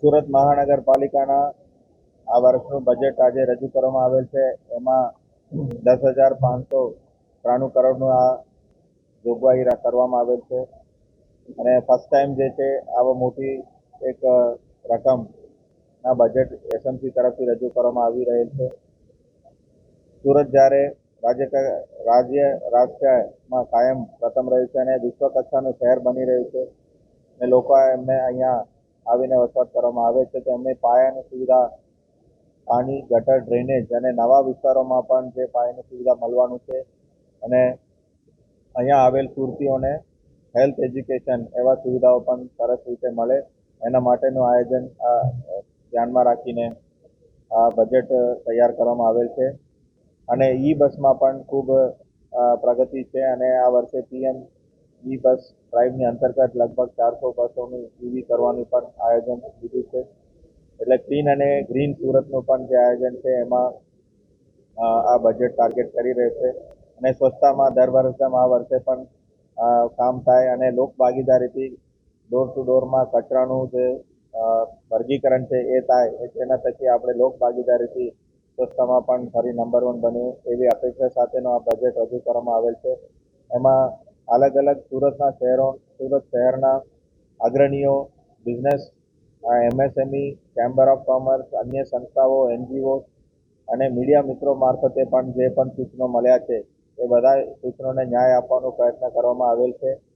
સુરત મહાનગરપાલિકાના આ વર્ષનું બજેટ આજે રજૂ કરવામાં આવેલ છે. એમાં 10,593 કરોડનું આ જોગવાઈ કરવામાં આવેલ છે અને ફર્સ્ટ ટાઈમ જે છે આવો મોટી એક રકમના બજેટ એસએમસી તરફથી રજૂ કરવામાં આવી રહેલ છે. સુરત જ્યારે રાષ્ટ્રમાં કાયમ પ્રથમ રહ્યું છે અને વિશ્વ કક્ષાનું શહેર બની રહ્યું છે અને લોકો એમને અહીંયા આવીને વસવાટ કરવામાં આવે છે તો એમને પાયાની સુવિધા, પાણી, ગટર, ડ્રેનેજ અને નવા વિસ્તારોમાં પણ જે પાયાની સુવિધા મળવાનું છે અને અહીંયા આવેલ સુરતીઓને હેલ્થ, એજ્યુકેશન એવા સુવિધાઓ પણ સરસ રીતે મળે એના માટેનું આયોજન ધ્યાનમાં રાખીને આ બજેટ તૈયાર કરવામાં આવેલ છે અને ઈ બસમાં પણ ખૂબ પ્રગતિ છે અને આ વર્ષે પીએમ ઈ બસ ડ્રાઈવની અંતર્ગત લગભગ 400 બસોનું ઈવી કરવાનું પણ આયોજન લીધું છે. એટલે ક્લીન અને ગ્રીન સુરતનું પણ જે આયોજન છે એમાં આ બજેટ ટાર્ગેટ કરી રહ્યું છે અને સ્વચ્છતામાં દર વર્ષે આ વર્ષે પણ કામ થાય અને લોક ભાગીદારીથી ડોર ટુ ડોરમાં કચરાનું જે વર્ગીકરણ છે એ થાય તેના થકી આપણે લોક ભાગીદારીથી સ્વચ્છતામાં પણ ફરી નંબર 1 બને એવી અપેક્ષા સાથેનો આ બજેટ રજૂ કરવામાં આવેલ છે. એમાં અલગ અલગ સુરત શહેરના અગ્રણીઓ, business, MSME, chamber of commerce, અન્ય સંસ્થાઓ, એનજીઓ અને મીડિયા મિત્રો મારફતે પણ જે પણ સૂચનો મળ્યા છે એ બધા સૂચનોને ન્યાય આપવાનો પ્રયત્ન કરવામાં આવેલ છે.